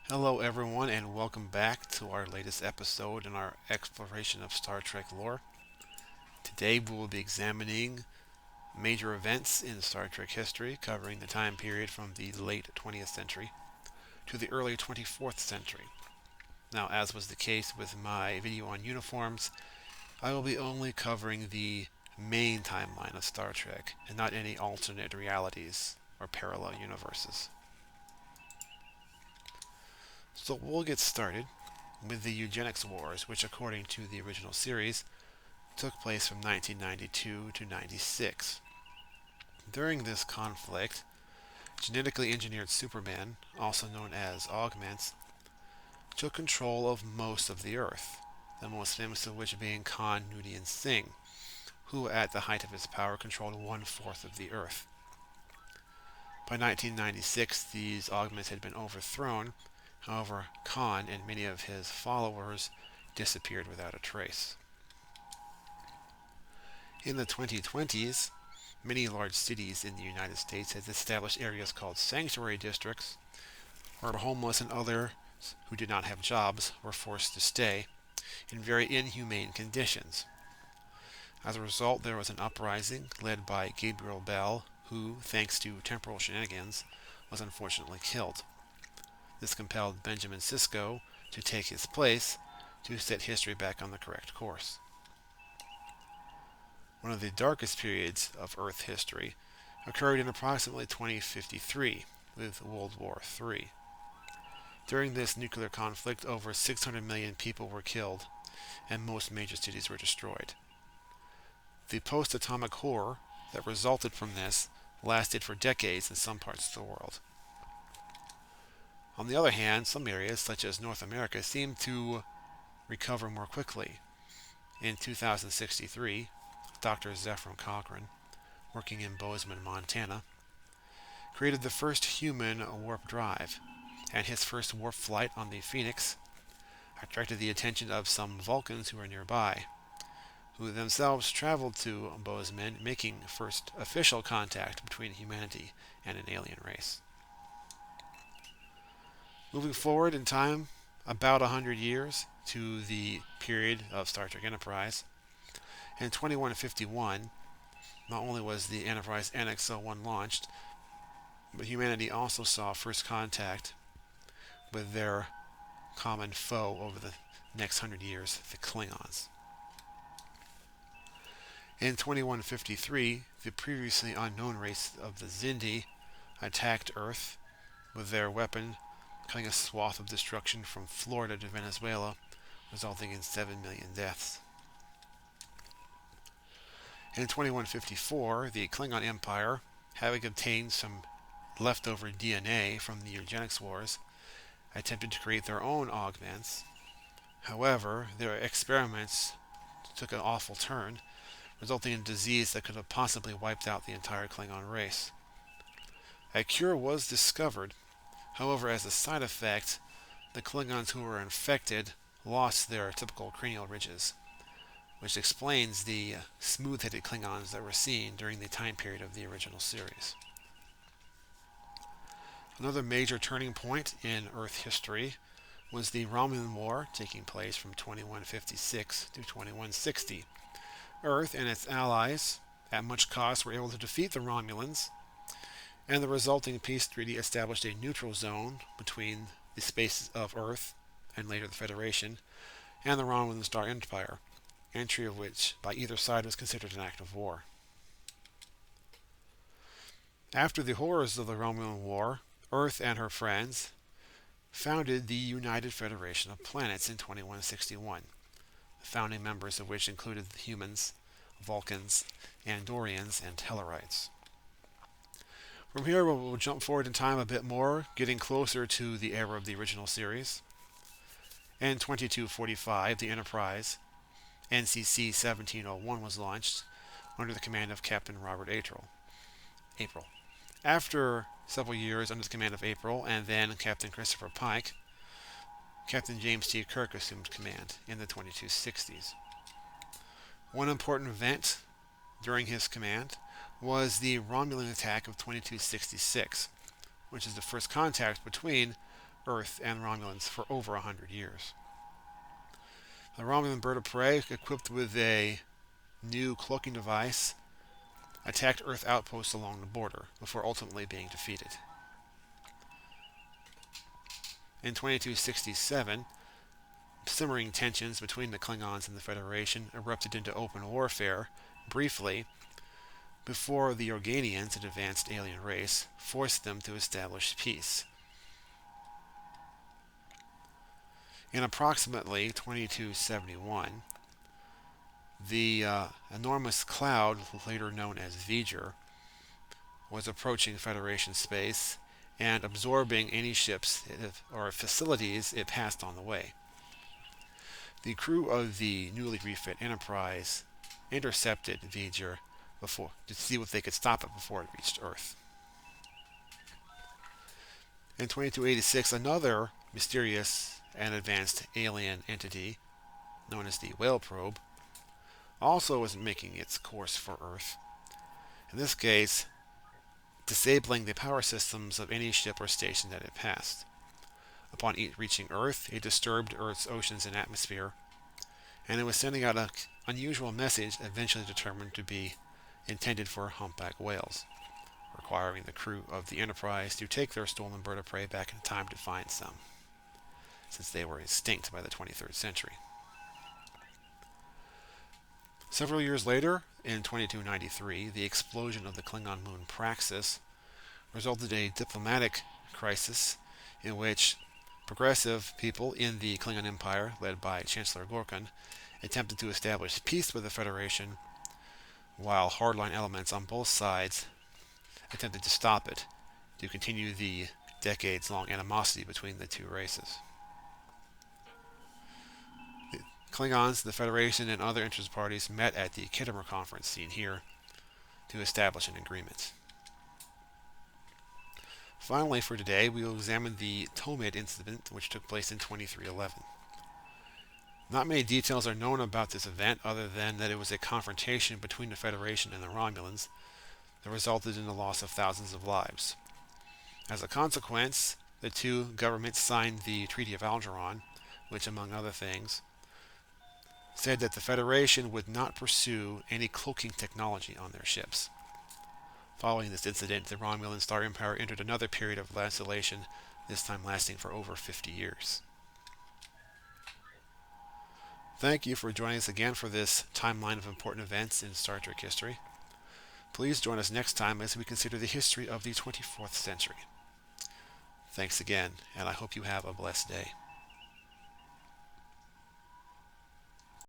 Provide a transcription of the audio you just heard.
Hello, everyone, and welcome back to our latest episode in our exploration of Star Trek lore. Today, we will be examining major events in Star Trek history, covering the time period from the late 20th century to the early 24th century. Now, as was the case with my video on uniforms, I will be only covering the main timeline of Star Trek and not any alternate realities or parallel universes. So we'll get started with the Eugenics Wars, which, according to the original series, took place from 1992 to 96. During this conflict, genetically engineered Supermen, also known as augments, took control of most of the Earth, the most famous of which being Khan Noonien Singh, who at the height of his power controlled one-fourth of the Earth. By 1996, these augments had been overthrown. However, Khan and many of his followers disappeared without a trace. In the 2020s, many large cities in the United States had established areas called sanctuary districts, where homeless and others who did not have jobs were forced to stay in very inhumane conditions. As a result, there was an uprising led by Gabriel Bell, who, thanks to temporal shenanigans, was unfortunately killed. This compelled Benjamin Sisko to take his place to set history back on the correct course. One of the darkest periods of Earth history occurred in approximately 2053 with World War III. During this nuclear conflict, over 600 million people were killed, and most major cities were destroyed. The post-atomic horror that resulted from this lasted for decades in some parts of the world. On the other hand, some areas, such as North America, seemed to recover more quickly. In 2063, Dr. Zefram Cochrane, working in Bozeman, Montana, created the first human warp drive, and his first warp flight on the Phoenix attracted the attention of some Vulcans who were nearby, who themselves traveled to Bozeman, making first official contact between humanity and an alien race. Moving forward in time, about 100 years to the period of Star Trek Enterprise, in 2151, not only was the Enterprise NX-01 launched, but humanity also saw first contact with their common foe over the next 100 years, the Klingons. In 2153, the previously unknown race of the Xindi attacked Earth with their weapon, cutting a swath of destruction from Florida to Venezuela, resulting in 7 million deaths. In 2154, the Klingon Empire, having obtained some leftover DNA from the Eugenics Wars, attempted to create their own augments. However, their experiments took an awful turn, resulting in disease that could have possibly wiped out the entire Klingon race. A cure was discovered. However, as a side effect, the Klingons who were infected lost their typical cranial ridges, which explains the smooth-headed Klingons that were seen during the time period of the original series. Another major turning point in Earth history was the Romulan War, taking place from 2156 to 2160. Earth and its allies, at much cost, were able to defeat the Romulans, and the resulting peace treaty established a neutral zone between the space of Earth, and later the Federation, and the Romulan Star Empire, entry of which by either side was considered an act of war. After the horrors of the Romulan War, Earth and her friends founded the United Federation of Planets in 2161, the founding members of which included the humans, Vulcans, Andorians, and Tellarites. From here, we'll jump forward in time a bit more, getting closer to the era of the original series. In 2245, the Enterprise, NCC 1701, was launched under the command of Captain Robert April. After several years under the command of April and then Captain Christopher Pike, Captain James T. Kirk assumed command in the 2260s. One important event during his command was the Romulan attack of 2266, which is the first contact between Earth and Romulans for over 100 years. The Romulan bird of prey, equipped with a new cloaking device, attacked Earth outposts along the border before ultimately being defeated. In 2267, simmering tensions between the Klingons and the Federation erupted into open warfare briefly before the Organians, an advanced alien race, forced them to establish peace. In approximately 2271, the enormous cloud, later known as V'ger, was approaching Federation space and absorbing any ships or facilities it passed on the way. The crew of the newly refit Enterprise intercepted V'ger to see if they could stop it before it reached Earth. In 2286, another mysterious and advanced alien entity, known as the Whale Probe, also was making its course for Earth. In this case, disabling the power systems of any ship or station that it passed. Upon reaching Earth, it disturbed Earth's oceans and atmosphere, and it was sending out an unusual message eventually determined to be intended for humpback whales, requiring the crew of the Enterprise to take their stolen bird of prey back in time to find some, since they were extinct by the 23rd century. Several years later, in 2293, the explosion of the Klingon moon Praxis resulted in a diplomatic crisis in which progressive people in the Klingon Empire, led by Chancellor Gorkon, attempted to establish peace with the Federation, while hardline elements on both sides attempted to stop it to continue the decades-long animosity between the two races. The Klingons, the Federation, and other interest parties met at the Khitomer Conference seen here to establish an agreement. Finally, for today, we will examine the Tomid incident, which took place in 2311. Not many details are known about this event other than that it was a confrontation between the Federation and the Romulans that resulted in the loss of thousands of lives. As a consequence, the two governments signed the Treaty of Algeron, which, among other things, said that the Federation would not pursue any cloaking technology on their ships. Following this incident, the Romulan Star Empire entered another period of isolation, this time lasting for over 50 years. Thank you for joining us again for this timeline of important events in Star Trek history. Please join us next time as we consider the history of the 24th century. Thanks again, and I hope you have a blessed day.